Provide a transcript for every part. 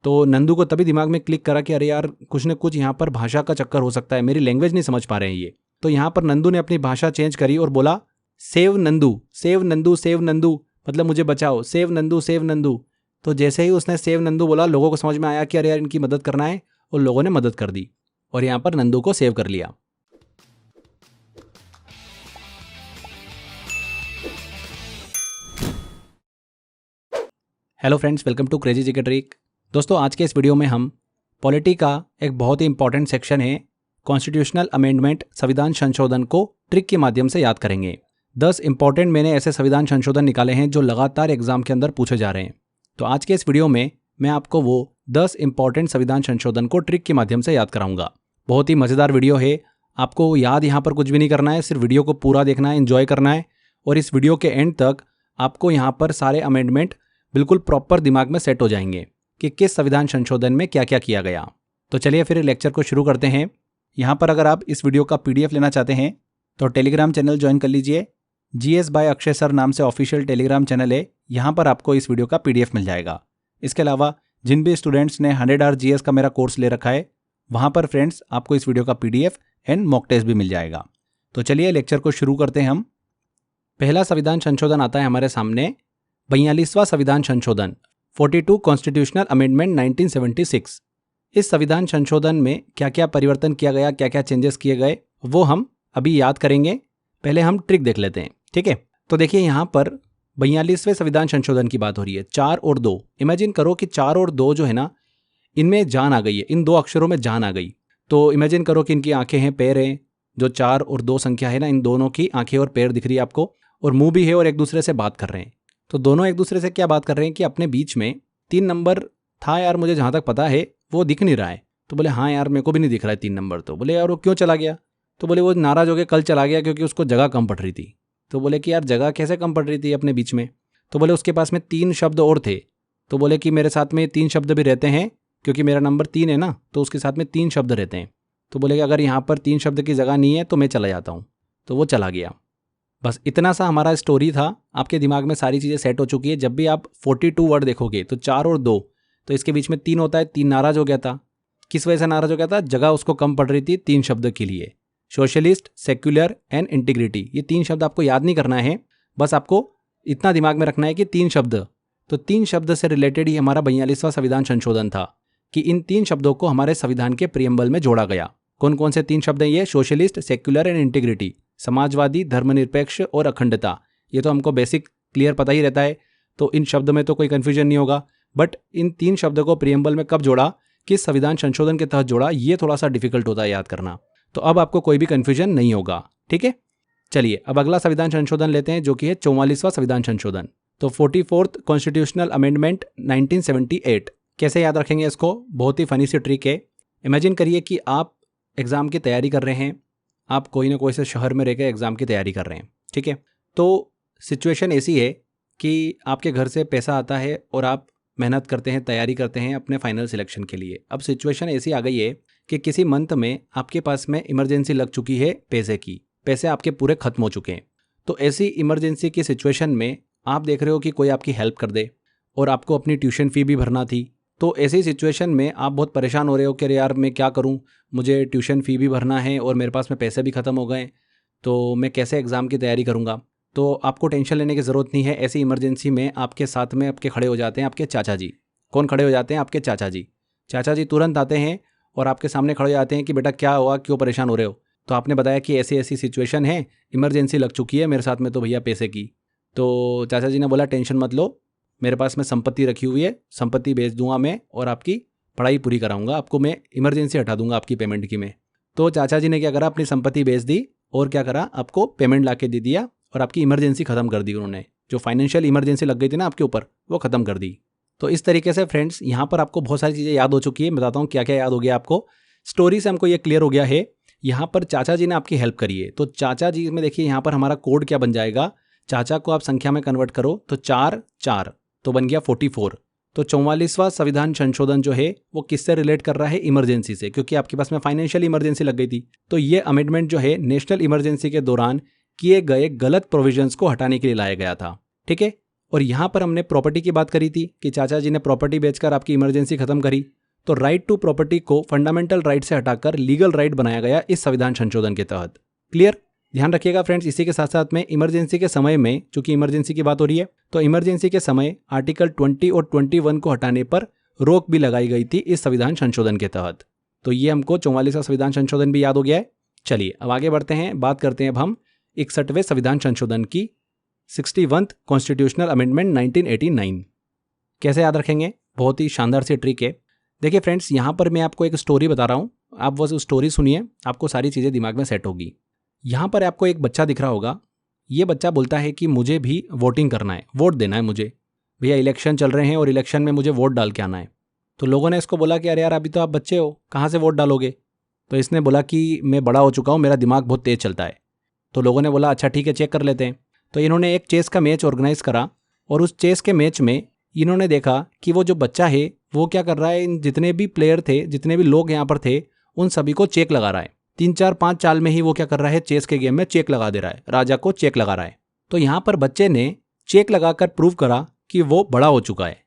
तो नंदू को तभी दिमाग में क्लिक करा कि अरे यार कुछ न कुछ यहाँ पर भाषा का चक्कर हो सकता है, मेरी लैंग्वेज नहीं समझ पा रहे हैं ये। तो यहाँ पर नंदू ने अपनी भाषा चेंज करी और बोला save Nandu, save Nandu, save Nandu, मतलब मुझे बचाओ, सेव नंदू, सेव नंदू। तो जैसे ही उसने सेव नंदू बोला, लोगों को समझ में आया कि अरे यार इनकी मदद करना है, और लोगों ने मदद कर दी और यहाँ पर नंदू को सेव कर लिया। Hello friends, welcome to crazy GK trick. दोस्तों, आज के इस वीडियो में हम पॉलिटी का एक बहुत ही इंपॉर्टेंट सेक्शन है कॉन्स्टिट्यूशनल अमेंडमेंट, संविधान संशोधन को ट्रिक के माध्यम से याद करेंगे। 10 इंपॉर्टेंट मैंने ऐसे संविधान संशोधन निकाले हैं जो लगातार एग्जाम के अंदर पूछे जा रहे हैं। तो आज के इस वीडियो में मैं आपको वो 10 इंपॉर्टेंट संविधान संशोधन को ट्रिक के माध्यम से याद कराऊंगा। बहुत ही मज़ेदार वीडियो है। आपको याद यहाँ पर कुछ भी नहीं करना है, सिर्फ वीडियो को पूरा देखना है, एंजॉय करना है। और इस वीडियो के एंड तक आपको यहाँ पर सारे अमेंडमेंट बिल्कुल प्रॉपर दिमाग में सेट हो जाएंगे कि किस संविधान संशोधन में क्या क्या किया गया। तो चलिए फिर लेक्चर को शुरू करते हैं। यहाँ पर अगर आप इस वीडियो का PDF लेना चाहते हैं तो टेलीग्राम चैनल ज्वाइन कर लीजिए। GS बाय अक्षय सर नाम से ऑफिशियल टेलीग्राम चैनल है, यहाँ पर आपको इस वीडियो का PDF मिल जाएगा। इसके अलावा जिन भी स्टूडेंट्स ने 100 आवर GS का मेरा कोर्स ले रखा है, वहाँ पर फ्रेंड्स आपको इस वीडियो का PDF एंड मॉक टेस्ट भी मिल जाएगा। तो चलिए लेक्चर को शुरू करते हैं हम। पहला संविधान संशोधन आता है हमारे सामने, 42वां संविधान संशोधन, 42 कॉन्स्टिट्यूशनल अमेंडमेंट 1976। इस संविधान संशोधन में क्या क्या परिवर्तन किया गया, क्या क्या चेंजेस किए गए, वो हम अभी याद करेंगे। पहले हम ट्रिक देख लेते हैं, ठीक है। तो देखिए यहाँ पर 42वें संविधान संशोधन की बात हो रही है, 4 और 2। इमेजिन करो कि 4 और 2 जो है ना, इनमें जान आ गई है, इन 2 अक्षरों में जान आ गई। तो इमेजिन करो कि इनकी आंखें हैं, पैर हैं, जो 4 और 2 संख्या है ना, इन दोनों की आंखें और पैर दिख रही है आपको, और मुंह भी है, और एक दूसरे से बात कर रहे हैं। तो दोनों एक दूसरे से क्या बात कर रहे हैं कि अपने बीच में 3 नंबर था यार, मुझे जहाँ तक पता है वो दिख नहीं रहा है। तो बोले हाँ यार, मेरे को भी नहीं दिख रहा है 3 नंबर। तो बोले यार वो क्यों चला गया? तो बोले वो नाराज हो गया, कल चला गया क्योंकि उसको जगह कम पड़ रही थी। तो बोले कि यार जगह कैसे कम पड़ रही थी अपने बीच में? तो बोले उसके पास में 3 शब्द और थे। तो बोले कि मेरे साथ में 3 शब्द भी रहते हैं, क्योंकि मेरा नंबर 3 है ना, तो उसके साथ में 3 शब्द रहते हैं। तो बोले कि अगर यहाँ पर 3 शब्द की जगह नहीं है तो मैं चला जाता हूँ। तो वो चला गया। बस इतना सा हमारा स्टोरी था। आपके दिमाग में सारी चीज़ें सेट हो चुकी है। जब भी आप 42 वर्ड देखोगे तो 4 और 2, तो इसके बीच में 3 होता है। 3 नाराज हो गया था। किस वजह से नाराज हो गया था? जगह उसको कम पड़ रही थी 3 शब्द के लिए। सोशलिस्ट, सेक्युलर एंड इंटीग्रिटी, ये 3 शब्द आपको याद नहीं करना है, बस आपको इतना दिमाग में रखना है कि 3 शब्द। तो 3 शब्द से रिलेटेड ही हमारा 42वां संविधान संशोधन था कि इन 3 शब्दों को हमारे संविधान के प्रियम्बल में जोड़ा गया। कौन कौन से 3 शब्द हैं ये? Socialist, secular and integrity, Samajwadi, धर्मनिरपेक्ष और अखंडता। ये तो हमको बेसिक क्लियर पता ही रहता है, तो इन शब्द में तो कोई कन्फ्यूजन नहीं होगा। बट इन 3 शब्दों को प्रियम्बल में कब जोड़ा, किस संविधान संशोधन के तहत जोड़ा, ये थोड़ा सा डिफिकल्ट होता है याद करना। तो अब आपको कोई भी कन्फ्यूजन नहीं होगा, ठीक है। चलिए अब अगला संविधान संशोधन लेते हैं, जो कि है 44वां संविधान संशोधन। तो 44th कॉन्स्टिट्यूशनल अमेंडमेंट 1978। कैसे याद रखेंगे इसको? बहुत ही फनी सी ट्रिक है। इमेजिन करिए कि आप एग्जाम की तैयारी कर रहे हैं, आप कोई ना कोई से शहर में रहकर एग्जाम की तैयारी कर रहे हैं, ठीक है। तो सिचुएशन ऐसी है कि आपके घर से पैसा आता है और आप मेहनत करते हैं, तैयारी करते हैं अपने फाइनल सिलेक्शन के लिए। अब सिचुएशन ऐसी आ गई है कि किसी मंथ में आपके पास में इमरजेंसी लग चुकी है पैसे की, पैसे आपके पूरे खत्म हो चुके हैं। तो ऐसी इमरजेंसी की सिचुएशन में आप देख रहे हो कि कोई आपकी हेल्प कर दे, और आपको अपनी ट्यूशन फ़ी भी भरना थी। तो ऐसी सिचुएशन में आप बहुत परेशान हो रहे हो कि यार मैं क्या करूं, मुझे ट्यूशन फ़ी भी भरना है और मेरे पास में पैसे भी ख़त्म हो गए, तो मैं कैसे एग्ज़ाम की तैयारी करूंगा? तो आपको टेंशन लेने की ज़रूरत नहीं है। ऐसी इमरजेंसी में आपके साथ में आपके खड़े हो जाते हैं आपके चाचा जी। कौन खड़े हो जाते हैं? आपके चाचा जी। चाचा जी तुरंत आते हैं और आपके सामने खड़े हो जाते हैं कि बेटा क्या हुआ, क्यों परेशान हो रहे हो? तो आपने बताया कि ऐसी ऐसी सिचुएशन है, इमरजेंसी लग चुकी है मेरे साथ में, तो भैया पैसे की। तो चाचा जी ने बोला टेंशन मत लो, मेरे पास में संपत्ति रखी हुई है, संपत्ति बेच दूंगा मैं और आपकी पढ़ाई पूरी कराऊंगा, आपको मैं इमरजेंसी हटा दूंगा आपकी पेमेंट की मैं। तो चाचा जी ने क्या करा, अपनी संपत्ति बेच दी और क्या करा, आपको पेमेंट ला के दे दिया और आपकी इमरजेंसी ख़त्म कर दी उन्होंने। जो फाइनेंशियल इमरजेंसी लग गई थी ना आपके ऊपर, वो ख़त्म कर दी। तो इस तरीके से फ्रेंड्स यहाँ पर आपको बहुत सारी चीज़ें याद हो चुकी है। मैं बताता हूँ क्या क्या याद हो गया आपको। स्टोरी से हमको ये क्लियर हो गया है। यहाँ पर चाचा जी ने आपकी हेल्प करी है, तो चाचा जी में देखिए यहाँ पर हमारा कोड क्या बन जाएगा। चाचा को आप संख्या में कन्वर्ट करो तो 4 4 तो बन गया 44। तो 44वां संविधान संशोधन जो है वो किससे रिलेट कर रहा है? इमरजेंसी से, क्योंकि आपके पास में फाइनेंशियल इमरजेंसी लग गई थी। तो ये अमेंडमेंट जो है नेशनल इमरजेंसी के दौरान किए गए गलत प्रोविजंस को हटाने के लिए लाया गया था, ठीक है। और यहाँ पर हमने प्रॉपर्टी की बात करी थी कि चाचा जी ने प्रॉपर्टी बेचकर आपकी इमरजेंसी खत्म करी। तो राइट टू प्रॉपर्टी को फंडामेंटल राइट से हटाकर लीगल राइट बनाया गया इस संविधान संशोधन के तहत। क्लियर? ध्यान रखिएगा फ्रेंड्स। इसी के साथ साथ में इमरजेंसी के समय में, चूंकि इमरजेंसी की बात हो रही है, तो इमरजेंसी के समय आर्टिकल 20 और 21 को हटाने पर रोक भी लगाई गई थी इस संविधान संशोधन के तहत। तो ये हमको 44वां संविधान संशोधन भी याद हो गया है। चलिए अब आगे बढ़ते हैं, बात करते हैं अब हम 61वें संविधान संशोधन की, 61th कॉन्स्टिट्यूशनल अमेंडमेंट 1989। कैसे याद रखेंगे? बहुत ही शानदार सी ट्रिक है। देखिए फ्रेंड्स, यहाँ पर मैं आपको एक स्टोरी बता रहा हूँ, आप बस उस स्टोरी सुनिए, आपको सारी चीज़ें दिमाग में सेट होगी। यहाँ पर आपको एक बच्चा दिख रहा होगा। ये बच्चा बोलता है कि मुझे भी वोटिंग करना है, वोट देना है मुझे। भैया इलेक्शन चल रहे हैं और इलेक्शन में मुझे वोट डाल के आना है। तो लोगों ने इसको बोला कि अरे यार अभी तो आप बच्चे हो, कहाँ से वोट डालोगे? तो इसने बोला कि मैं बड़ा हो चुका हूँ, मेरा दिमाग बहुत तेज़ चलता है। तो लोगों ने बोला अच्छा ठीक है, चेक कर लेते हैं। तो इन्होंने एक चेस का मैच ऑर्गेनाइज करा और उस चेस के मैच में इन्होंने देखा कि वो जो बच्चा है वो क्या कर रहा है, इन जितने भी प्लेयर थे, जितने भी लोग यहाँ पर थे, उन सभी को चेक लगा रहा है। 3 4 5 चाल में ही वो क्या कर रहा है, चेस के गेम में चेक लगा दे रहा है, राजा को चेक लगा रहा है। तो यहाँ पर बच्चे ने चेक लगाकर प्रूव करा कि वो बड़ा हो चुका है।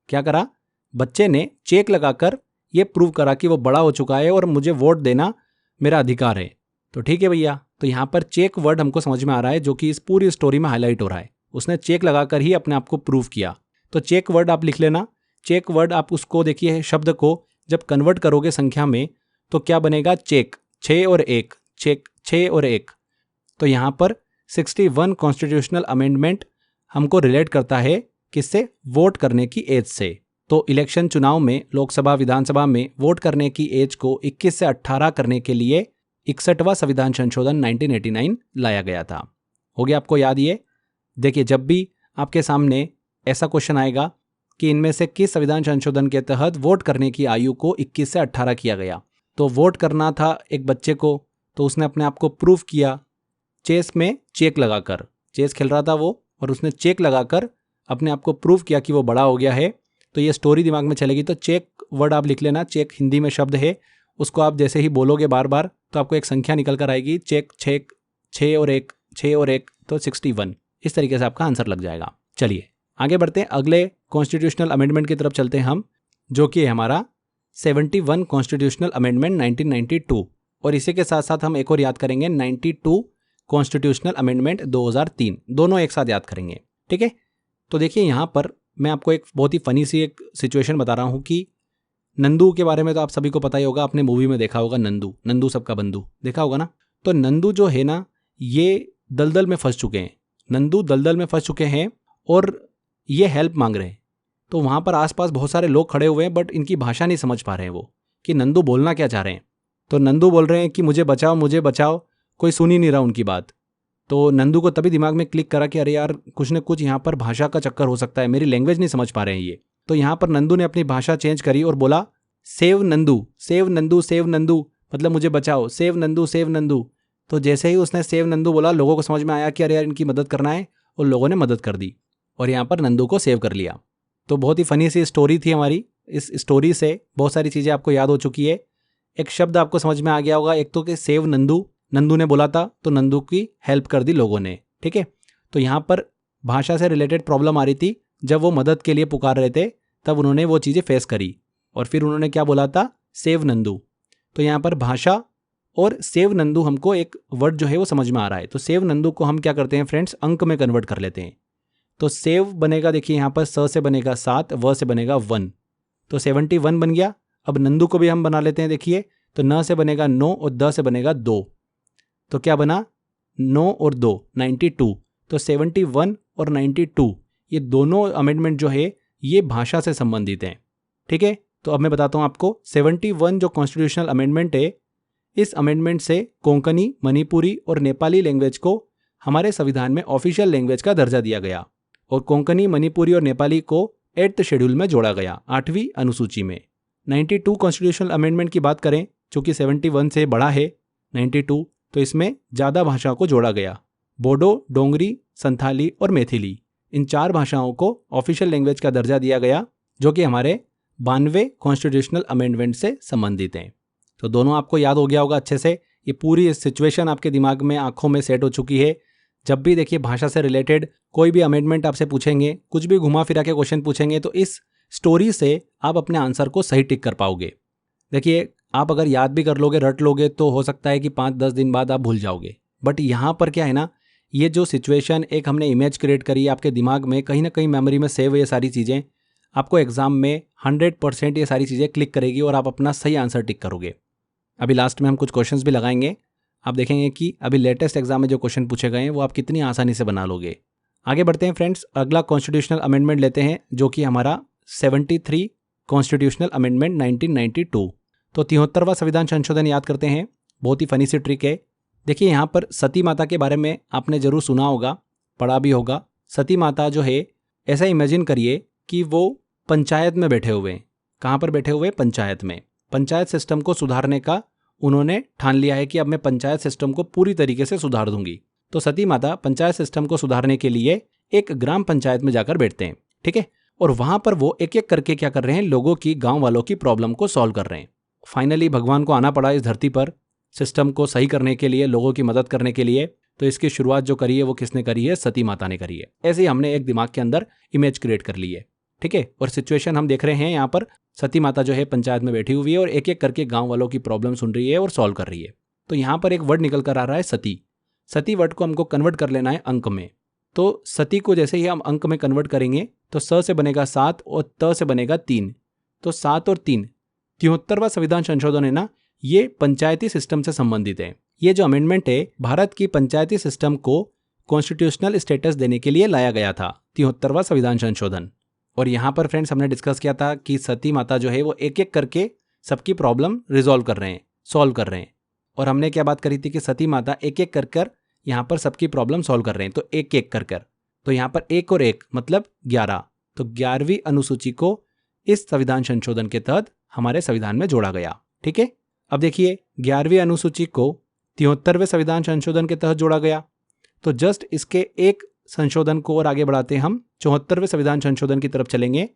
क्या करा? बच्चे ने चेक लगाकर ये प्रूव करा कि वो बड़ा हो चुका है और मुझे वोट देना मेरा अधिकार है। तो ठीक है भैया, तो यहाँ पर चेक वर्ड हमको समझ में आ रहा है, जो कि इस पूरी स्टोरी में हाईलाइट हो रहा है। उसने चेक लगाकर ही अपने आप को प्रूव किया। तो चेक वर्ड आप लिख लेना। चेक वर्ड आप उसको देखिए, शब्द को जब कन्वर्ट करोगे संख्या में तो क्या बनेगा? चेक, 6 और 1, चेक 6 और 1। तो यहाँ पर 61 कॉन्स्टिट्यूशनल अमेंडमेंट हमको रिलेट करता है किससे? वोट करने की एज से। तो इलेक्शन चुनाव में, लोकसभा विधानसभा में वोट करने की एज को 21 से 18 करने के लिए 61वां संविधान संशोधन 1989 लाया गया था। हो गया आपको याद ये? देखिए, जब भी आपके सामने ऐसा क्वेश्चन आएगा कि इनमें से किस संविधान संशोधन के तहत वोट करने की आयु को 21 से 18 किया गया, तो वोट करना था एक बच्चे को, तो उसने अपने आप को प्रूफ किया चेस में चेक लगाकर। चेस खेल रहा था वो, और उसने चेक लगाकर अपने आप को प्रूफ किया कि वो बड़ा हो गया है। तो ये स्टोरी दिमाग में चलेगी। तो चेक वर्ड आप लिख लेना। चेक हिंदी में शब्द है, उसको आप जैसे ही बोलोगे बार बार तो आपको एक संख्या निकल कर आएगी। चेक, 6 और 1, 6 और 1 तो 61। इस तरीके से आपका आंसर लग जाएगा। चलिए आगे बढ़ते हैं, अगले कॉन्स्टिट्यूशनल अमेंडमेंट की तरफ चलते हैं हम, जो कि है हमारा 71 कॉन्स्टिट्यूशनल अमेंडमेंट 1992। और इसी के साथ साथ हम एक और याद करेंगे, 92 कॉन्स्टिट्यूशनल अमेंडमेंट 2003, दोनों एक साथ याद करेंगे। ठीक है? तो देखिए यहाँ पर मैं आपको एक बहुत ही फनी सी एक सिचुएशन बता रहा हूँ कि नंदू के बारे में तो आप सभी को पता ही होगा, आपने मूवी में देखा होगा, नंदू सबका बंधु देखा होगा ना। तो नंदू जो है ना, ये दलदल में फंस चुके हैं। नंदू दलदल में फंस चुके हैं और ये हेल्प मांग रहे हैं। तो वहाँ पर आसपास बहुत सारे लोग खड़े हुए हैं, बट इनकी भाषा नहीं समझ पा रहे हैं वो कि नंदू बोलना क्या चाह रहे हैं। तो नंदू बोल रहे हैं कि मुझे बचाओ, मुझे बचाओ, कोई सुन ही नहीं रहा उनकी बात। तो नंदू को तभी दिमाग में क्लिक करा कि अरे यार कुछ न कुछ यहाँ पर भाषा का चक्कर हो सकता है, मेरी लैंग्वेज नहीं समझ पा रहे हैं ये। तो यहाँ पर नंदू ने अपनी भाषा चेंज करी और बोला save Nandu, save Nandu, save Nandu, मतलब मुझे बचाओ, सेव नंदू, सेव नंदू। तो जैसे ही उसने सेव नंदू बोला, लोगों को समझ में आया कि अरे यार इनकी मदद करना है, और लोगों ने मदद कर दी और यहाँ पर नंदू को सेव कर लिया। तो बहुत ही फनी सी स्टोरी थी हमारी। इस स्टोरी से बहुत सारी चीज़ें आपको याद हो चुकी है। एक शब्द आपको समझ में आ गया होगा, एक तो कि सेव नंदू, नंदू ने बोला था तो नंदू की हेल्प कर दी लोगों ने। ठीक है? तो यहाँ पर भाषा से रिलेटेड प्रॉब्लम आ रही थी, जब वो मदद के लिए पुकार रहे थे तब उन्होंने वो चीज़ें फेस करी और फिर उन्होंने क्या बोला था? सेव नंदू। तो यहाँ पर भाषा और सेव नंदू हमको एक वर्ड जो है वो समझ में आ रहा है। तो सेव नंदू को हम क्या करते हैं फ्रेंड्स, अंक में कन्वर्ट कर लेते हैं। तो सेव बनेगा, देखिए यहाँ पर स से बनेगा 7, व से बनेगा 1, तो 71 बन गया। अब नंदू को भी हम बना लेते हैं, देखिए तो न से बनेगा 9 और द से बनेगा 2, तो क्या बना 9 और 2 92। तो 71 और 92 ये दोनों अमेंडमेंट जो है ये भाषा से संबंधित हैं। ठीक है? तो अब मैं बताता हूँ आपको, 71 जो कॉन्स्टिट्यूशनल अमेंडमेंट है, इस अमेंडमेंट से कोंकणी, मणिपुरी और नेपाली लैंग्वेज को हमारे संविधान में ऑफिशियल लैंग्वेज का दर्जा दिया गया और कोंकणी, मणिपुरी और नेपाली को 8th शेड्यूल में जोड़ा गया, 8वीं अनुसूची में। 92 कॉन्स्टिट्यूशनल अमेंडमेंट की बात करें, जो कि 71 से बड़ा है 92, तो इसमें ज़्यादा भाषा को जोड़ा गया। बोडो, डोंगरी, संथाली और मैथिली, इन 4 भाषाओं को ऑफिशियल लैंग्वेज का दर्जा दिया गया, जो कि हमारे 92 कॉन्स्टिट्यूशनल अमेंडमेंट से संबंधित हैं। तो दोनों आपको याद हो गया होगा अच्छे से। ये पूरी सिचुएशन आपके दिमाग में, आंखों में सेट हो चुकी है। जब भी देखिए भाषा से रिलेटेड कोई भी अमेंडमेंट आपसे पूछेंगे, कुछ भी घुमा फिरा के क्वेश्चन पूछेंगे, तो इस स्टोरी से आप अपने आंसर को सही टिक कर पाओगे। देखिए आप अगर याद भी कर लोगे, रट लोगे, तो हो सकता है कि 5-10 दिन बाद आप भूल जाओगे। बट यहाँ पर क्या है ना, ये जो सिचुएशन एक हमने इमेज क्रिएट करी है आपके दिमाग में, कहीं ना कहीं मेमोरी में सेव है ये सारी चीज़ें, आपको एग्जाम में 100% ये सारी चीज़ें क्लिक करेगी और आप अपना सही आंसर टिक करोगे। अभी लास्ट में हम कुछ क्वेश्चंस भी लगाएंगे, आप देखेंगे कि अभी लेटेस्ट एग्जाम में जो क्वेश्चन पूछे गए हैं वो आप कितनी आसानी से बना लोगे। आगे बढ़ते हैं फ्रेंड्स, अगला कॉन्स्टिट्यूशनल अमेंडमेंट लेते हैं जो कि हमारा 73 कॉन्स्टिट्यूशनल अमेंडमेंट 1992। तो 73वां संविधान संशोधन याद करते हैं। बहुत ही फनी सी ट्रिक है। देखिए यहाँ पर सती माता के बारे में आपने जरूर सुना होगा, पढ़ा भी होगा। सती माता जो है, ऐसा इमेजिन करिए कि वो पंचायत में बैठे हुए हैं। कहाँ पर बैठे हुए? पंचायत में। पंचायत सिस्टम को सुधारने का उन्होंने ठान लिया है कि अब मैं पंचायत सिस्टम को पूरी तरीके से सुधार दूंगी। तो सती माता पंचायत सिस्टम को सुधारने के लिए एक ग्राम पंचायत में जाकर बैठते हैं, ठीक है। और वहां पर वो एक एक करके क्या कर रहे हैं, लोगों की, गांव वालों की प्रॉब्लम को सॉल्व कर रहे हैं। फाइनली भगवान को आना पड़ा इस धरती पर सिस्टम को सही करने के लिए, लोगों की मदद करने के लिए। तो इसकी शुरुआत जो करी है वो किसने करी है? सती माता ने करी है। ऐसे ही हमने एक दिमाग के अंदर इमेज क्रिएट कर ली है, ठीक है। और सिचुएशन हम देख रहे हैं यहाँ पर, सती माता जो है पंचायत में बैठी हुई है और एक एक करके गांव वालों की प्रॉब्लम सुन रही है और सॉल्व कर रही है। तो यहाँ पर एक वर्ड निकल कर आ रहा है सती। सती वर्ड को हमको कन्वर्ट कर लेना है अंक में। तो सती को जैसे ही हम अंक में कन्वर्ट करेंगे तो स से बनेगा 7 और त से बनेगा 3। तो 7 और 3, 73वां संविधान संशोधन है ना, ये पंचायती सिस्टम से संबंधित है। ये जो अमेंडमेंट है भारत की पंचायती सिस्टम को कॉन्स्टिट्यूशनल स्टेटस देने के लिए लाया गया था, 73वां संविधान संशोधन। और यहाँ पर फ्रेंड्स हमने डिस्कस किया था कि सती माता जो है वो एक एक करके सबकी प्रॉब्लम रिजॉल्व कर रहे हैं, सॉल्व कर रहे हैं। और हमने क्या बात करी थी कि सती माता एक एक कर कर यहाँ पर सबकी प्रॉब्लम सॉल्व कर रहे हैं। तो एक एक कर कर, तो यहाँ पर 1 और 1 मतलब 11। तो 11वीं अनुसूची को इस संविधान संशोधन के तहत हमारे संविधान में जोड़ा गया, ठीक है। अब देखिए 11वीं अनुसूची को 73वें संविधान संशोधन के तहत जोड़ा गया। तो जस्ट इसके एक संशोधन को और आगे बढ़ाते हम 74वें संविधान संशोधन की तरफ चलेंगे।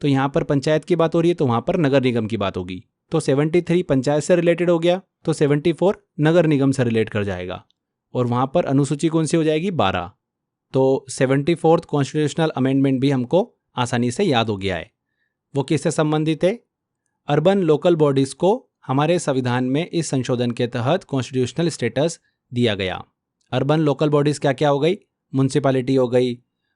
तो यहाँ पर पंचायत की बात हो रही है, तो वहाँ पर नगर निगम की बात होगी। तो 73 पंचायत से रिलेटेड हो गया, तो 74 नगर निगम से रिलेट कर जाएगा। और वहाँ पर अनुसूची कौन सी हो जाएगी? 12। तो 74th कॉन्स्टिट्यूशनल अमेंडमेंट भी हमको आसानी से याद हो गया है। वो किससे संबंधित है? अर्बन लोकल बॉडीज़ को हमारे संविधान में इस संशोधन के तहत कॉन्स्टिट्यूशनल स्टेटस दिया गया। अर्बन लोकल बॉडीज़ क्या क्या हो गई? म्यूनसिपैलिटी हो गई,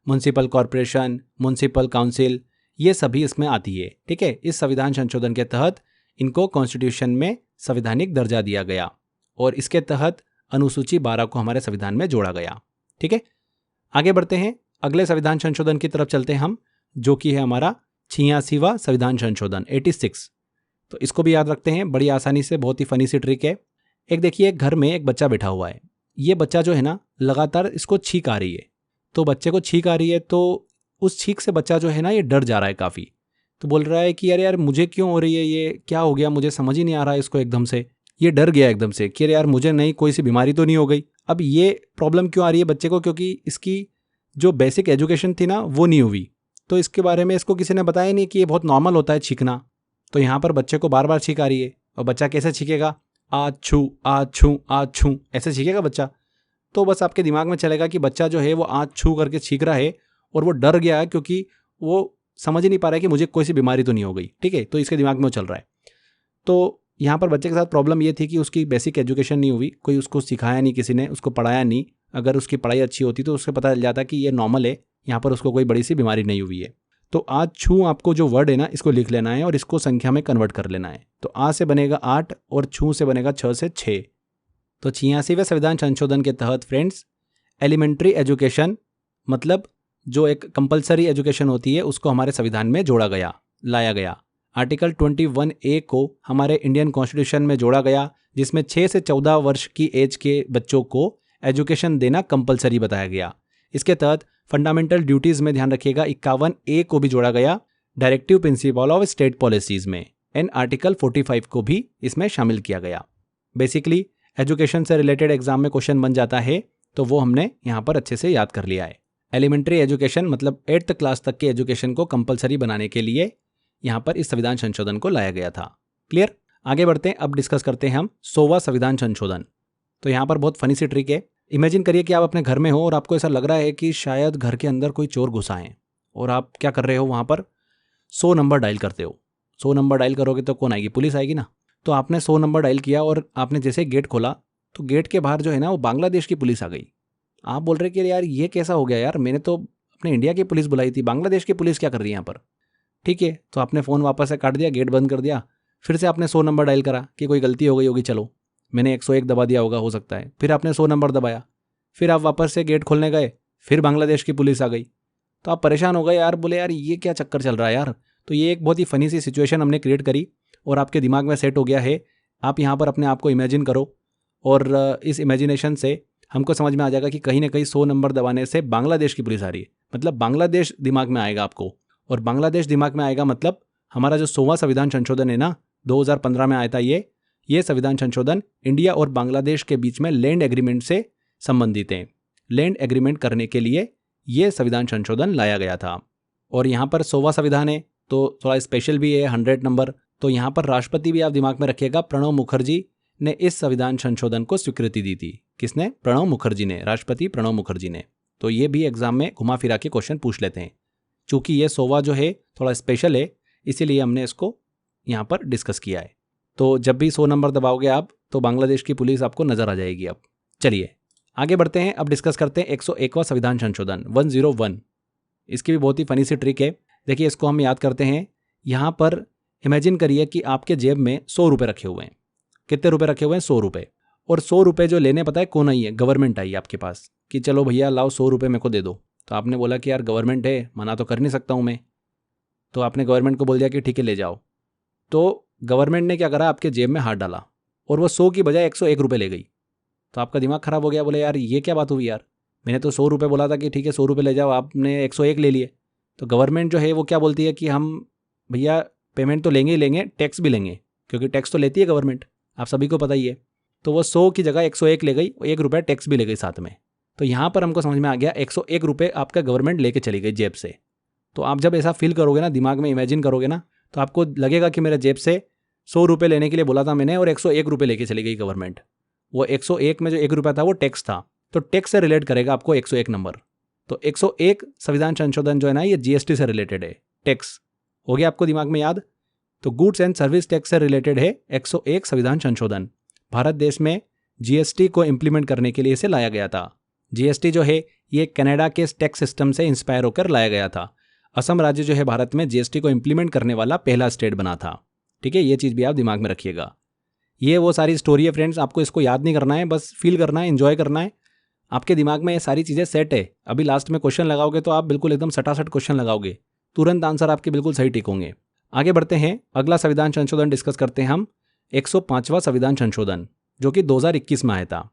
म्यूनसिपल कॉरपोरेशन, म्यूनसिपल काउंसिल, ये सभी इसमें आती है, ठीक है। इस संविधान संशोधन के तहत इनको कॉन्स्टिट्यूशन में संवैधानिक दर्जा दिया गया और इसके तहत अनुसूची 12 को हमारे संविधान में जोड़ा गया, ठीक है। आगे बढ़ते हैं, अगले संविधान संशोधन की तरफ चलते हैं हम, जो कि है हमारा 86वां संविधान संशोधन 86। तो इसको भी याद रखते हैं बड़ी आसानी से, बहुत ही फनी सी ट्रिक है। एक देखिए, घर में एक बच्चा बैठा हुआ है। ये बच्चा जो है ना, लगातार इसको छींक आ रही है। तो बच्चे को छींक आ रही है, तो उस छींक से बच्चा जो है ना, ये डर जा रहा है काफ़ी। तो बोल रहा है कि अरे यार मुझे क्यों हो रही है, ये क्या हो गया, मुझे समझ ही नहीं आ रहा है इसको। एकदम से ये डर गया एकदम से कि अरे यार मुझे नहीं, कोई सी बीमारी तो नहीं हो गई। अब ये प्रॉब्लम क्यों आ रही है बच्चे को? क्योंकि इसकी जो बेसिक एजुकेशन थी ना, वो नहीं हुई। तो इसके बारे में इसको किसी ने बताया नहीं कि ये बहुत नॉर्मल होता है छींकना। तो यहाँ पर बच्चे को बार बार छींक आ रही है। और बच्चा कैसे छींकेगा? आ छू आ छू आ छू, ऐसे छींकेगा बच्चा। तो बस आपके दिमाग में चलेगा कि बच्चा जो है वो आँच छू करके छींक रहा है और वो डर गया है क्योंकि वो समझ ही नहीं पा रहा है कि मुझे कोई सी बीमारी तो नहीं हो गई, ठीक है। तो इसके दिमाग में वो चल रहा है। तो यहाँ पर बच्चे के साथ प्रॉब्लम ये थी कि उसकी बेसिक एजुकेशन नहीं हुई, कोई उसको सिखाया नहीं, किसी ने उसको पढ़ाया नहीं। अगर उसकी पढ़ाई अच्छी होती तो उसको पता चल जाता कि ये नॉर्मल है, यहाँ पर उसको कोई बड़ी सी बीमारी नहीं हुई है। तो आज छू आपको जो वर्ड है ना, इसको लिख लेना है और इसको संख्या में कन्वर्ट कर लेना है। तो आ से बनेगा 8 और छू से बनेगा 6 से 6। तो 86वें संविधान संशोधन के तहत फ्रेंड्स, एलिमेंट्री एजुकेशन मतलब जो एक कंपलसरी एजुकेशन होती है, उसको हमारे संविधान में जोड़ा गया, लाया गया। आर्टिकल 21A को हमारे इंडियन कॉन्स्टिट्यूशन में जोड़ा गया, जिसमें 6 से 14 वर्ष की एज के बच्चों को एजुकेशन देना कंपलसरी बताया गया। इसके तहत फंडामेंटल ड्यूटीज़ में ध्यान रखिएगा 51A को भी जोड़ा गया, directive principle of state policies में, एंड आर्टिकल 45 को भी इसमें शामिल किया गया। बेसिकली एजुकेशन से रिलेटेड एग्जाम में क्वेश्चन बन जाता है, तो वो हमने यहाँ पर अच्छे से याद कर लिया है। एलिमेंट्री एजुकेशन मतलब 8th क्लास तक के एजुकेशन को कंपलसरी बनाने के लिए यहाँ पर इस संविधान संशोधन को लाया गया था। क्लियर? आगे बढ़ते हैं, अब डिस्कस करते हैं हम 100वां संविधान संशोधन। तो यहाँ पर बहुत फनी सी ट्रिक है। इमेजिन करिए कि आप अपने घर में हो और आपको ऐसा लग रहा है कि शायद घर के अंदर कोई चोर घुसा है, और आप क्या कर रहे हो, वहाँ पर 100 नंबर डायल करते हो। 100 नंबर डायल करोगे तो कौन आएगी? पुलिस आएगी ना। तो आपने 100 नंबर डायल किया और आपने जैसे गेट खोला तो गेट के बाहर जो है ना वो बांग्लादेश की पुलिस आ गई। आप बोल रहे कि यार ये कैसा हो गया यार, मैंने तो अपने इंडिया की पुलिस बुलाई थी, बांग्लादेश की पुलिस क्या कर रही है यहाँ पर? ठीक है, तो आपने फ़ोन वापस से काट दिया, गेट बंद कर दिया, फिर से आपने 100 नंबर डायल करा कि कोई गलती हो गई होगी, चलो मैंने 101 दबा दिया होगा, हो सकता है। फिर आपने 100 नंबर दबाया, फिर आप वापस से गेट खोलने गए, फिर बांग्लादेश की पुलिस आ गई। तो आप परेशान हो गए यार, बोले यार ये क्या चक्कर चल रहा है यार। तो ये एक बहुत ही फ़नी सी सिचुएशन हमने क्रिएट करी और आपके दिमाग में सेट हो गया है। आप यहाँ पर अपने आप को इमेजिन करो और इस इमेजिनेशन से हमको समझ में आ जाएगा कि कहीं ना कहीं 100 नंबर दबाने से बांग्लादेश की पुलिस आ रही है, मतलब बांग्लादेश दिमाग में आएगा आपको। और बांग्लादेश दिमाग में आएगा मतलब हमारा जो 100वां संविधान संशोधन है ना, 2015 में आया था, ये संविधान संशोधन इंडिया और बांग्लादेश के बीच में लैंड एग्रीमेंट से संबंधित है। लैंड एग्रीमेंट करने के लिए ये संविधान संशोधन लाया गया था। और यहाँ पर 100वां संविधान है तो थोड़ा स्पेशल भी है, 100 नंबर। तो यहाँ पर राष्ट्रपति भी आप दिमाग में रखिएगा, प्रणब मुखर्जी ने इस संविधान संशोधन को स्वीकृति दी थी। किसने? प्रणब मुखर्जी ने, राष्ट्रपति प्रणब मुखर्जी ने। तो ये भी एग्जाम में घुमा फिरा के क्वेश्चन पूछ लेते हैं। चूंकि ये 100वां जो है थोड़ा स्पेशल है, इसीलिए हमने इसको यहाँ पर डिस्कस किया है। तो जब भी 100 नंबर दबाओगे आप तो बांग्लादेश की पुलिस आपको नजर आ जाएगी। अब चलिए आगे बढ़ते हैं, अब डिस्कस करते हैं 101वां संविधान संशोधन 101। इसकी भी बहुत ही फनी सी ट्रिक है। देखिए इसको हम याद करते हैं। यहाँ पर इमेजिन करिए कि आपके जेब में 100 रुपये रखे हुए हैं। कितने रुपए रखे हुए हैं? 100 रुपये। और 100 रुपये जो लेने, पता है कौन आई है? गवर्नमेंट आई आपके पास कि चलो भैया लाओ 100 रुपये मेरे को दे दो। तो आपने बोला कि यार गवर्नमेंट है, मना तो कर नहीं सकता हूँ मैं। तो आपने गवर्नमेंट को बोल दिया कि ठीक है ले जाओ। तो गवर्नमेंट ने क्या करा, आपके जेब में हाथ डाला और वो 100 की बजाय 101 रुपये ले गई। तो आपका दिमाग खराब हो गया, बोले यार ये क्या बात हुई यार, मैंने तो 100 रुपये बोला था कि ठीक है 100 रुपये ले जाओ, आपने 101 ले लिए। तो गवर्नमेंट जो है वो क्या बोलती है कि हम भैया पेमेंट तो लेंगे ही लेंगे, टैक्स भी लेंगे, क्योंकि टैक्स तो लेती है गवर्नमेंट, आप सभी को पता ही है। तो वो 100 की जगह 101 ले गई, 1 रुपया टैक्स भी ले गई साथ में। तो यहाँ पर हमको समझ में आ गया 101 रुपये आपका गवर्नमेंट लेके चली गई जेब से। तो आप जब ऐसा फील करोगे ना, दिमाग में इमेजिन करोगे ना, तो आपको लगेगा कि मेरे जेब से 100 रुपये लेने के लिए बोला था मैंने और 101 रुपये लेके चली गई गवर्नमेंट। वो 101 में जो 1 रुपया था वो टैक्स था, तो टैक्स से रिलेट करेगा आपको 101 नंबर। तो 101 संविधान संशोधन जो है ना, ये जीएसटी से रिलेटेड है। टैक्स हो गया आपको दिमाग में याद। तो गुड्स एंड सर्विस टैक्स से रिलेटेड है 101 संविधान संशोधन। भारत देश में जीएसटी को इंप्लीमेंट करने के लिए इसे लाया गया था। जीएसटी जो है ये कनाडा के टैक्स सिस्टम से इंस्पायर होकर लाया गया था। असम राज्य जो है भारत में जीएसटी को इंप्लीमेंट करने वाला पहला स्टेट बना था। ठीक है, ये चीज़ भी आप दिमाग में रखिएगा। ये वो सारी स्टोरी है फ्रेंड्स, आपको इसको याद नहीं करना है, बस फील करना है, एंजॉय करना है। आपके दिमाग में ये सारी चीज़ें सेट है। अभी लास्ट में क्वेश्चन लगाओगे तो आप बिल्कुल एकदम सटासट क्वेश्चन लगाओगे, तुरंत आंसर आपके बिल्कुल सही टिक होंगे। आगे बढ़ते हैं, अगला संविधान संशोधन डिस्कस करते हैं हम 105वां संविधान संशोधन, जो कि 2021 में आया था।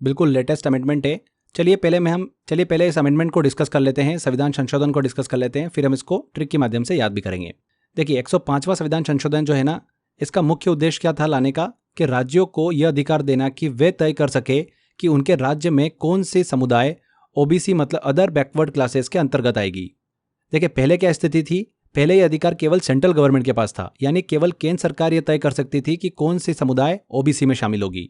बिल्कुल लेटेस्ट अमेंडमेंट है। चलिए पहले इस अमेंडमेंट को डिस्कस कर लेते हैं, संविधान संशोधन को डिस्कस कर लेते हैं, फिर हम इसको ट्रिक के माध्यम से याद भी करेंगे। देखिए 105वां संविधान संशोधन जो है ना, इसका मुख्य उद्देश्य क्या था लाने का, कि राज्यों को यह अधिकार देना कि वे तय कर सके कि उनके राज्य में कौन सी समुदाय ओबीसी मतलब अदर बैकवर्ड क्लासेस के अंतर्गत आएगी। देखिए पहले क्या स्थिति थी, पहले यह अधिकार केवल सेंट्रल गवर्नमेंट के पास था, यानी केवल केंद्र सरकार यह तय कर सकती थी कि कौन सी समुदाय ओबीसी में शामिल होगी।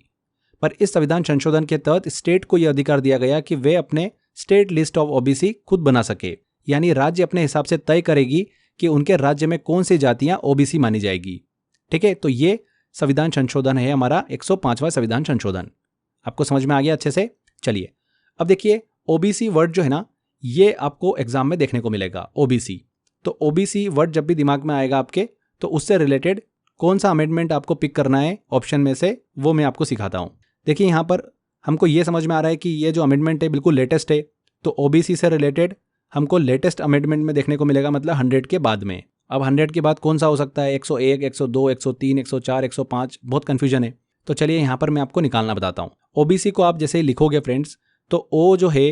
पर इस संविधान संशोधन के तहत स्टेट को यह अधिकार दिया गया कि वे अपने स्टेट लिस्ट ऑफ ओबीसी खुद बना सके, यानी राज्य अपने हिसाब से तय करेगी कि उनके राज्य में कौन सी जातियां ओबीसी मानी जाएगी। ठीक है, तो ये संविधान संशोधन है हमारा 105वां संविधान संशोधन। आपको समझ में आ गया अच्छे से? चलिए अब देखिए ओबीसी वर्ड जो है ना, ये आपको एग्जाम में देखने को मिलेगा ओबीसी। तो ओबीसी वर्ड जब भी दिमाग में आएगा आपके, तो उससे रिलेटेड कौन सा अमेंडमेंट आपको पिक करना है ऑप्शन में से, वो मैं आपको सिखाता हूँ। देखिए यहाँ पर हमको ये समझ में आ रहा है कि ये जो अमेंडमेंट है बिल्कुल लेटेस्ट है। तो ओबीसी से रिलेटेड हमको लेटेस्ट अमेंडमेंट में देखने को मिलेगा, मतलब 100 के बाद में। अब 100 के बाद कौन सा हो सकता है? 101, 102, 103, 104, 105, बहुत कन्फ्यूजन है। तो चलिए यहाँ पर मैं आपको निकालना बताता हूँ। ओबीसी को आप जैसे ही लिखोगे फ्रेंड्स, तो ओ जो है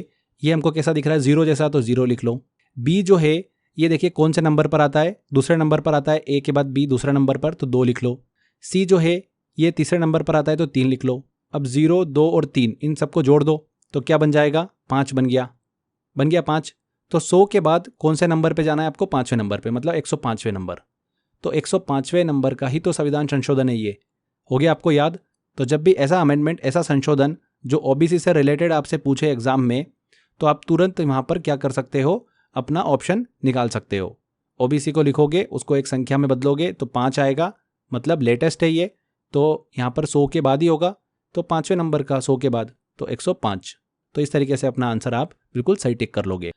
ये हमको कैसा दिख रहा है? 0 जैसा, तो 0 लिख लो। बी जो है ये देखिए कौन से नंबर पर आता है? दूसरे नंबर पर आता है। ए के बाद बी दूसरा नंबर पर, तो 2 लिख लो। सी जो है ये तीसरे नंबर पर आता है, तो 3 लिख लो। अब 0, 2 और 3 इन सबको जोड़ दो तो क्या बन जाएगा? 5 बन गया 5। तो 100 के बाद कौन से नंबर पे जाना है आपको? 5वें नंबर पे, मतलब 105वें नंबर। तो 105वें नंबर का ही तो संविधान संशोधन है ये। हो गया आपको याद? तो जब भी ऐसा अमेंडमेंट, ऐसा संशोधन जो ओबीसी से रिलेटेड आपसे पूछे एग्जाम में, तो आप तुरंत वहाँ पर क्या कर सकते हो, अपना ऑप्शन निकाल सकते हो। ओबीसी को लिखोगे, उसको एक संख्या में बदलोगे तो 5 आएगा, मतलब लेटेस्ट है ये, तो यहाँ पर 100 के बाद ही होगा, तो 5वें नंबर का 100 के बाद तो 105। तो इस तरीके से अपना आंसर आप बिल्कुल सही टिक कर लोगे।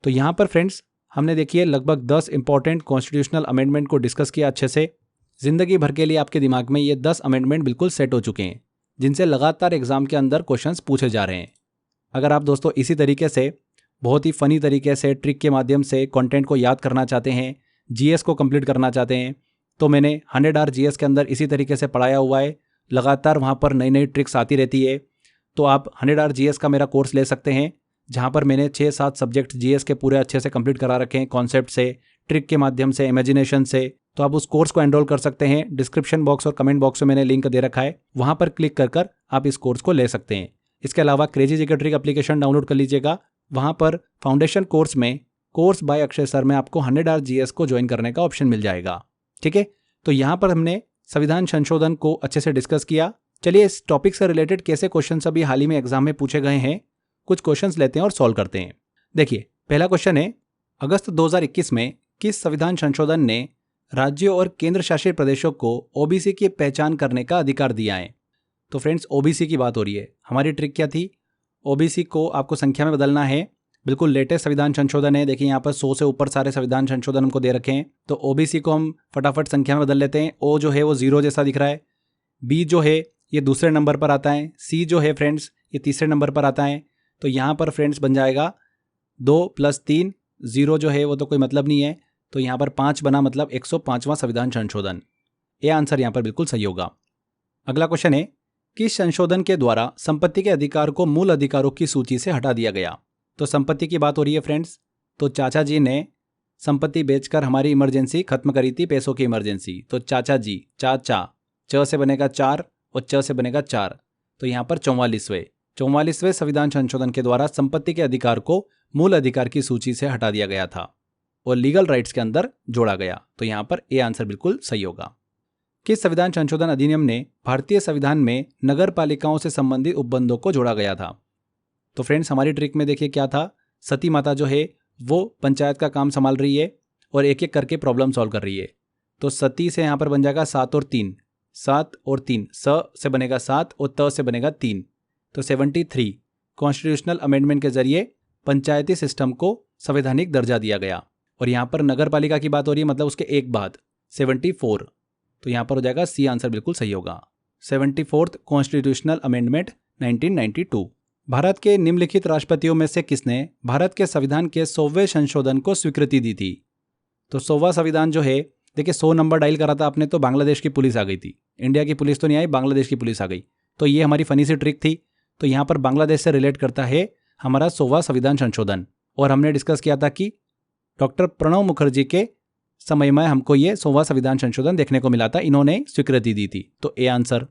तो यहाँ पर फ्रेंड्स हमने देखिए लगभग 10 इंपॉर्टेंट कॉन्स्टिट्यूशनल अमेंडमेंट को डिस्कस किया अच्छे से। जिंदगी भर के लिए आपके दिमाग में ये 10 अमेंडमेंट बिल्कुल सेट हो चुके हैं, जिनसे लगातार एग्जाम के अंदर क्वेश्चंस पूछे जा रहे हैं। अगर आप दोस्तों इसी तरीके से बहुत ही फनी तरीके से ट्रिक के माध्यम से कंटेंट को याद करना चाहते हैं, जीएस को कंप्लीट करना चाहते हैं, तो मैंने 100 आवर जीएस के अंदर इसी तरीके से पढ़ाया हुआ है। लगातार वहाँ पर नई नई ट्रिक्स आती रहती है। तो आप 100 आवर जीएस का मेरा कोर्स ले सकते हैं, जहाँ पर मैंने 6-7 सब्जेक्ट जीएस के पूरे अच्छे से कंप्लीट करा रखे हैं, कॉन्सेप्ट से, ट्रिक के माध्यम से, इमेजिनेशन से। तो आप उस कोर्स को एनरोल कर सकते हैं। डिस्क्रिप्शन बॉक्स और कमेंट बॉक्स में मैंने लिंक दे रखा है, वहाँ पर क्लिक कर आप इस कोर्स को ले सकते हैं। इसके अलावा crazy GK trick application download कर लीजिएगा। वहाँ पर फाउंडेशन कोर्स में कोर्स बाय अक्षय सर में आपको 100 आवर जीएस को ज्वाइन करने का ऑप्शन मिल जाएगा। ठीक है, तो यहाँ पर हमने संविधान संशोधन को अच्छे से डिस्कस किया। चलिए इस टॉपिक से रिलेटेड कैसे क्वेश्चन अभी हाल ही में एग्जाम में पूछे गए हैं, कुछ क्वेश्चंस लेते हैं और सॉल्व करते हैं। देखिए पहला क्वेश्चन है, अगस्त 2021 में किस संविधान संशोधन ने राज्यों और केंद्र शासित प्रदेशों को ओबीसी की पहचान करने का अधिकार दिया है? तो फ्रेंड्स ओबीसी की बात हो रही है। हमारी ट्रिक क्या थी, ओबीसी को आपको संख्या में बदलना है। बिल्कुल लेटेस्ट संविधान संशोधन है। देखिए यहाँ पर 100 से ऊपर सारे संविधान संशोधन हमको दे रखे हैं। तो ओबीसी को हम फटाफट संख्या में बदल लेते हैं। ओ जो है वो 0 जैसा दिख रहा है, बी जो है ये दूसरे नंबर पर आता है, सी जो है फ्रेंड्स ये तीसरे नंबर पर आता है। तो यहाँ पर फ्रेंड्स बन जाएगा 2 + 3, 0 जो है वो तो कोई मतलब नहीं है, तो यहाँ पर 5 बना, मतलब 105वां संविधान संशोधन। ये आंसर यहाँ पर बिल्कुल सही होगा। अगला क्वेश्चन है, किस संशोधन के द्वारा संपत्ति के अधिकार को मूल अधिकारों की सूची से हटा दिया गया? तो संपत्ति की बात हो रही है फ्रेंड्स। तो चाचा जी ने संपत्ति बेचकर हमारी इमरजेंसी खत्म करी थी, पैसों की इमरजेंसी। तो चाचा जी, चाचा, च से बनेगा 4 और च से बनेगा 4, तो यहाँ पर 44वें संविधान संशोधन के द्वारा संपत्ति के अधिकार को मूल अधिकार की सूची से हटा दिया गया था और लीगल राइट्स के अंदर जोड़ा गया। तो यहाँ पर ए आंसर बिल्कुल सही होगा। किस संविधान संशोधन अधिनियम ने भारतीय संविधान में नगर पालिकाओं से संबंधित उपबंधों को जोड़ा गया था? तो फ्रेंड्स हमारी ट्रिक में देखिए क्या था, सती माता जो है वो पंचायत का काम संभाल रही है और एक एक करके प्रॉब्लम सॉल्व कर रही है। तो सती से यहाँ पर बन जाएगा 7 और 3, 7 और 3, स से बनेगा 7 और त से बनेगा 3। तो 73 कॉन्स्टिट्यूशनल अमेंडमेंट के जरिए पंचायती सिस्टम को संवैधानिक दर्जा दिया गया। और यहाँ पर नगर पालिका की बात हो रही है, मतलब उसके एक बाद 74, तो यहाँ पर हो जाएगा सी आंसर बिल्कुल सही होगा। 74th constitutional amendment 1992। भारत के निम्नलिखित राष्ट्रपतियों में से किसने भारत के संविधान के 100वें संशोधन को स्वीकृति दी थी? तो 100वां संविधान जो है, देखिए 100 नंबर डायल करा था आपने तो बांग्लादेश की पुलिस आ गई थी। इंडिया की पुलिस तो नहीं आई, बांग्लादेश की पुलिस आ गई। तो ये हमारी फनी सी ट्रिक थी। तो यहाँ पर बांग्लादेश से रिलेट करता है हमारा 100वां संविधान संशोधन। और हमने डिस्कस किया था कि डॉक्टर प्रणब मुखर्जी के समय में हमको ये 100वां संविधान संशोधन देखने को मिला था, इन्होंने स्वीकृति दी थी। तो ए आंसर।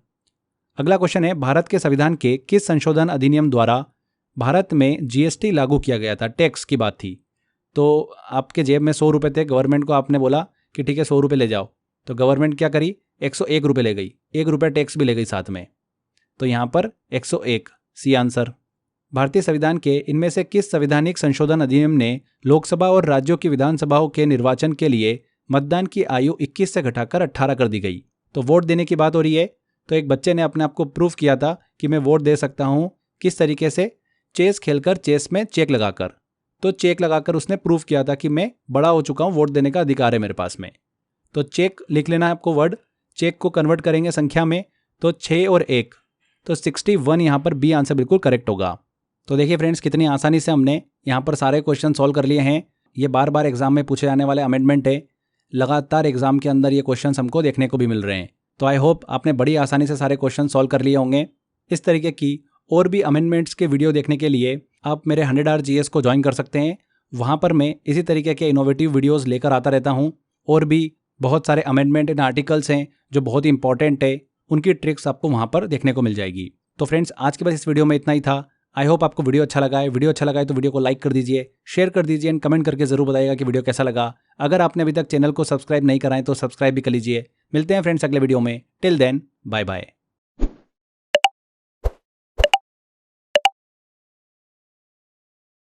अगला क्वेश्चन है, भारत के संविधान के किस संशोधन अधिनियम द्वारा भारत में जीएसटी लागू किया गया था? टैक्स की बात थी। तो आपके जेब में 100 रुपये थे, गवर्नमेंट को आपने बोला कि ठीक है 100 रुपये ले जाओ, तो गवर्नमेंट क्या करी, 101 रुपये ले गई, 1 रुपये टैक्स भी ले गई साथ में। तो यहाँ पर 101 सी आंसर। भारतीय संविधान के इनमें से किस संवैधानिक संशोधन अधिनियम ने लोकसभा और राज्यों की विधानसभाओं के निर्वाचन के लिए मतदान की आयु 21 से घटाकर 18 कर दी गई? तो वोट देने की बात हो रही है। तो एक बच्चे ने अपने आप को प्रूफ किया था कि मैं वोट दे सकता हूँ। किस तरीके से? चेस खेलकर, चेस में चेक लगाकर। तो चेक लगाकर उसने प्रूफ किया था कि मैं बड़ा हो चुका हूँ, वोट देने का अधिकार है मेरे पास में। तो चेक लिख लेना है आपको वर्ड। चेक को कन्वर्ट करेंगे संख्या में, तो 6 और 1, तो 61 यहाँ पर बी आंसर बिल्कुल करेक्ट होगा। तो देखिए फ्रेंड्स कितनी आसानी से हमने यहाँ पर सारे क्वेश्चन सॉल्व कर लिए हैं। ये बार बार एग्जाम में पूछे जाने वाले अमेंडमेंट है। लगातार एग्जाम के अंदर ये क्वेश्चंस हमको देखने को भी मिल रहे हैं। तो आई होप आपने बड़ी आसानी से सारे क्वेश्चन सॉल्व कर लिए होंगे। इस तरीके की और भी अमेंडमेंट्स के वीडियो देखने के लिए आप मेरे 100 आवर जीएस को ज्वाइन कर सकते हैं। वहाँ पर मैं इसी तरीके के इनोवेटिव वीडियोज़ लेकर आता रहता हूँ। और भी बहुत सारे अमेंडमेंट एंड आर्टिकल्स हैं जो बहुत ही इंपॉर्टेंट है, उनकी ट्रिक्स आपको वहाँ पर देखने को मिल जाएगी। तो फ्रेंड्स आज के बस इस वीडियो में इतना ही था। आई होप आपको वीडियो अच्छा लगा है। वीडियो अच्छा लगा है तो वीडियो को लाइक कर दीजिए, शेयर कर दीजिए एंड कमेंट करके जरूर बताइएगा कि वीडियो कैसा लगा। अगर आपने अभी तक चैनल को सब्सक्राइब नहीं करा है तो सब्सक्राइब भी कर लीजिए। मिलते हैं फ्रेंड्स अगले वीडियो में। Till then bye bye.